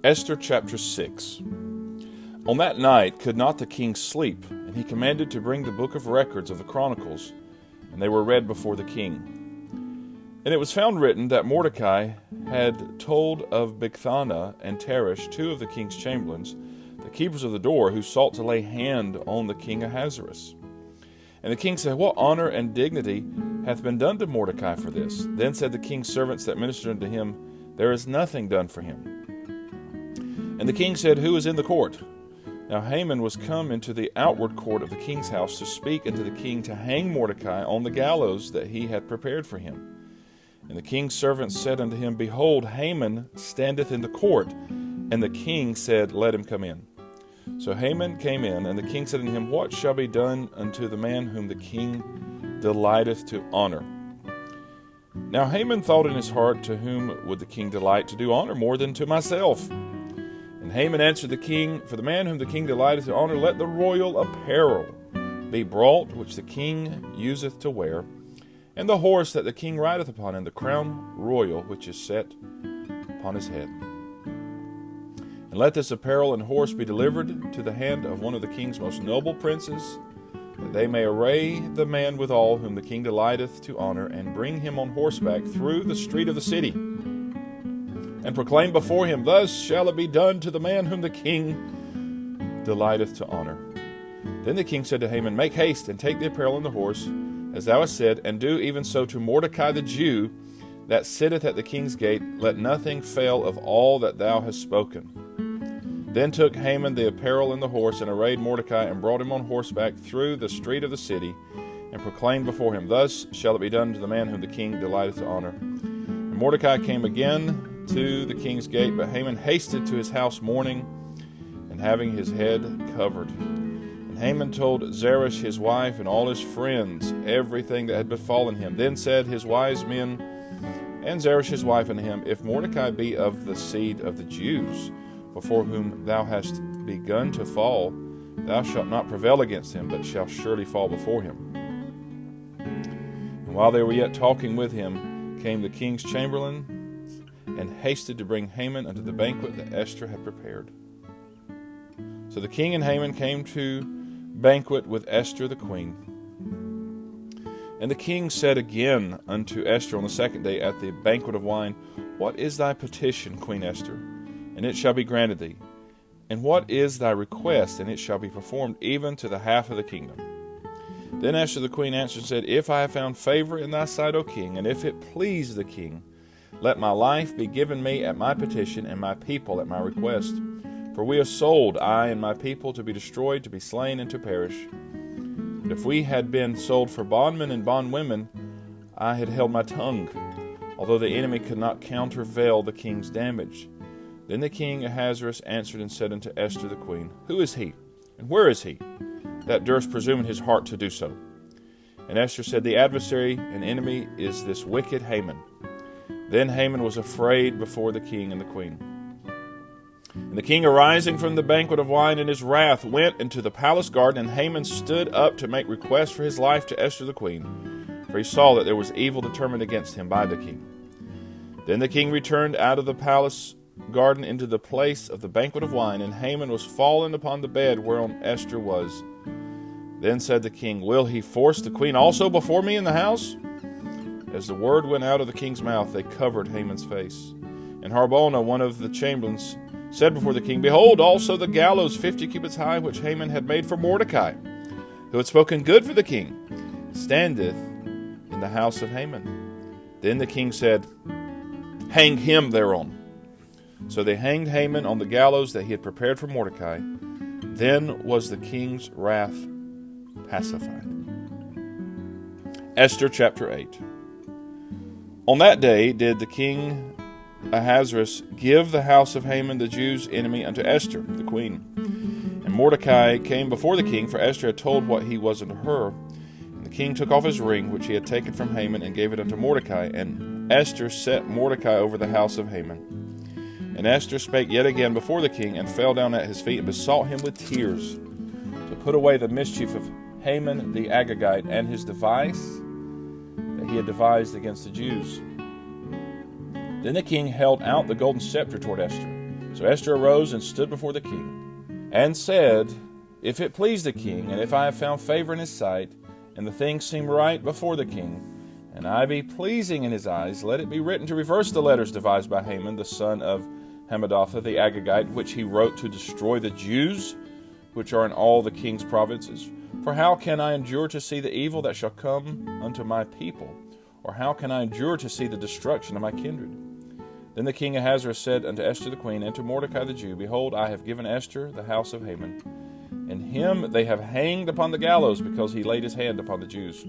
Esther chapter 6. On that night could not the king sleep, and he commanded to bring the book of records of the Chronicles, and they were read before the king. And it was found written that Mordecai had told of Bigthana and Teresh, two of the king's chamberlains, the keepers of the door, who sought to lay hand on the king Ahasuerus. And the king said, What honor and dignity hath been done to Mordecai for this? Then said the king's servants that ministered unto him, There is nothing done for him. And the king said, Who is in the court? Now Haman was come into the outward court of the king's house to speak unto the king to hang Mordecai on the gallows that he had prepared for him. And the king's servants said unto him, Behold, Haman standeth in the court. And the king said, Let him come in. So Haman came in, and the king said unto him, What shall be done unto the man whom the king delighteth to honor? Now Haman thought in his heart, To whom would the king delight to do honor more than to myself? And Haman answered the king, For the man whom the king delighteth to honor, let the royal apparel be brought, which the king useth to wear, and the horse that the king rideth upon, and the crown royal which is set upon his head. And let this apparel and horse be delivered to the hand of one of the king's most noble princes, that they may array the man withal whom the king delighteth to honor, and bring him on horseback through the street of the city, and proclaim before him, Thus shall it be done to the man whom the king delighteth to honor. Then the king said to Haman, Make haste, and take the apparel and the horse, as thou hast said, and do even so to Mordecai the Jew, that sitteth at the king's gate. Let nothing fail of all that thou hast spoken. Then took Haman the apparel and the horse, and arrayed Mordecai, and brought him on horseback through the street of the city, and proclaimed before him, Thus shall it be done to the man whom the king delighteth to honor. And Mordecai came again to the king's gate, but Haman hasted to his house mourning, and having his head covered. And Haman told Zeresh his wife and all his friends everything that had befallen him. Then said his wise men and Zeresh his wife unto him, If Mordecai be of the seed of the Jews, before whom thou hast begun to fall, thou shalt not prevail against him, but shalt surely fall before him. And while they were yet talking with him, came the king's chamberlain, and hasted to bring Haman unto the banquet that Esther had prepared. So the king and Haman came to banquet with Esther the queen. And the king said again unto Esther on the second day at the banquet of wine, What is thy petition, Queen Esther? And it shall be granted thee. And what is thy request? And it shall be performed even to the half of the kingdom. Then Esther the queen answered and said, If I have found favor in thy sight, O king, and if it please the king, let my life be given me at my petition, and my people at my request. For we are sold, I and my people, to be destroyed, to be slain, and to perish. But if we had been sold for bondmen and bondwomen, I had held my tongue, although the enemy could not countervail the king's damage. Then the king Ahasuerus answered and said unto Esther the queen, Who is he, and where is he, that durst presume in his heart to do so? And Esther said, The adversary and enemy is this wicked Haman. Then Haman was afraid before the king and the queen. And the king, arising from the banquet of wine in his wrath, went into the palace garden, and Haman stood up to make request for his life to Esther the queen, for he saw that there was evil determined against him by the king. Then the king returned out of the palace garden into the place of the banquet of wine, and Haman was fallen upon the bed whereon Esther was. Then said the king, Will he force the queen also before me in the house? As the word went out of the king's mouth, they covered Haman's face. And Harbona, one of the chamberlains, said before the king, Behold, also the gallows 50 cubits high, which Haman had made for Mordecai, who had spoken good for the king, standeth in the house of Haman. Then the king said, Hang him thereon. So they hanged Haman on the gallows that he had prepared for Mordecai. Then was the king's wrath pacified. Esther chapter 8. On that day did the king Ahasuerus give the house of Haman the Jews' enemy unto Esther, the queen. And Mordecai came before the king, for Esther had told what he was unto her. And the king took off his ring, which he had taken from Haman, and gave it unto Mordecai. And Esther set Mordecai over the house of Haman. And Esther spake yet again before the king, and fell down at his feet, and besought him with tears to put away the mischief of Haman the Agagite, and his device that that he had devised against the Jews. Then the king held out the golden scepter toward Esther. So Esther arose and stood before the king, and said, If it please the king, and if I have found favor in his sight, and the thing seem right before the king, and I be pleasing in his eyes, let it be written to reverse the letters devised by Haman, the son of Hammedatha the Agagite, which he wrote to destroy the Jews, which are in all the king's provinces. For how can I endure to see the evil that shall come unto my people? Or how can I endure to see the destruction of my kindred? Then the king Ahasuerus said unto Esther the queen, and to Mordecai the Jew, Behold, I have given Esther the house of Haman, and him they have hanged upon the gallows, because he laid his hand upon the Jews.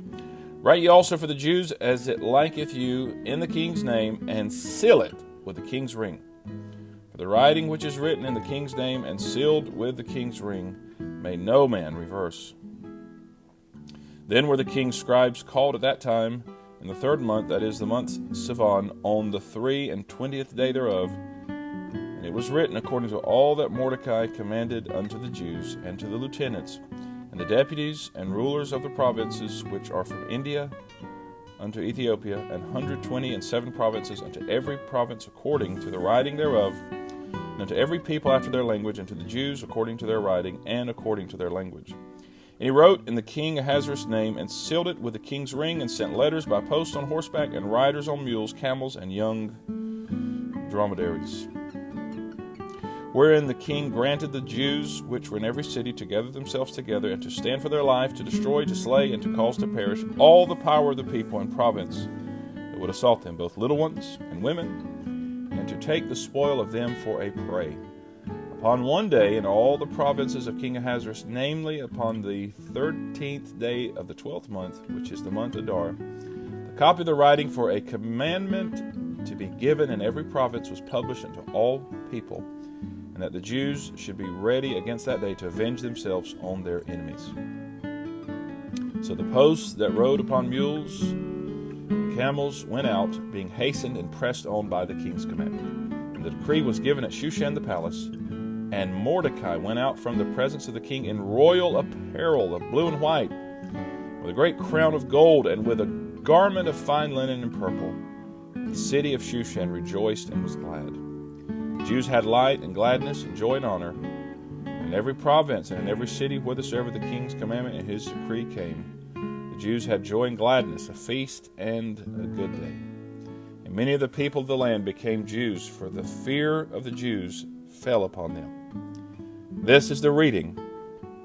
Write ye also for the Jews as it liketh you in the king's name, and seal it with the king's ring. For the writing which is written in the king's name, and sealed with the king's ring, may no man reverse. Then were the king's scribes called at that time, in the 3rd month, that is the month Sivan, on the 23 day thereof. And it was written according to all that Mordecai commanded unto the Jews, and to the lieutenants, and the deputies, and rulers of the provinces which are from India unto Ethiopia, and 127 provinces, unto every province according to the writing thereof, and unto every people after their language, and to the Jews according to their writing, and according to their language. And he wrote in the king Ahasuerus' name, and sealed it with the king's ring, and sent letters by post on horseback, and riders on mules, camels, and young dromedaries. Wherein the king granted the Jews which were in every city to gather themselves together, and to stand for their life, to destroy, to slay, and to cause to perish all the power of the people and province that would assault them, both little ones and women, and to take the spoil of them for a prey. Upon one day in all the provinces of King Ahasuerus, namely upon the 13th day of the 12th month, which is the month Adar, the copy of the writing for a commandment to be given in every province was published unto all people, and that the Jews should be ready against that day to avenge themselves on their enemies. So the posts that rode upon mules and camels went out, being hastened and pressed on by the king's commandment. And the decree was given at Shushan the palace. And Mordecai went out from the presence of the king in royal apparel of blue and white, with a great crown of gold, and with a garment of fine linen and purple. The city of Shushan rejoiced and was glad. The Jews had light and gladness and joy and honor. In every province and in every city whithersoever the king's commandment and his decree came, the Jews had joy and gladness, a feast and a good day. And many of the people of the land became Jews, for the fear of the Jews fell upon them. This is the reading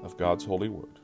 of God's holy word.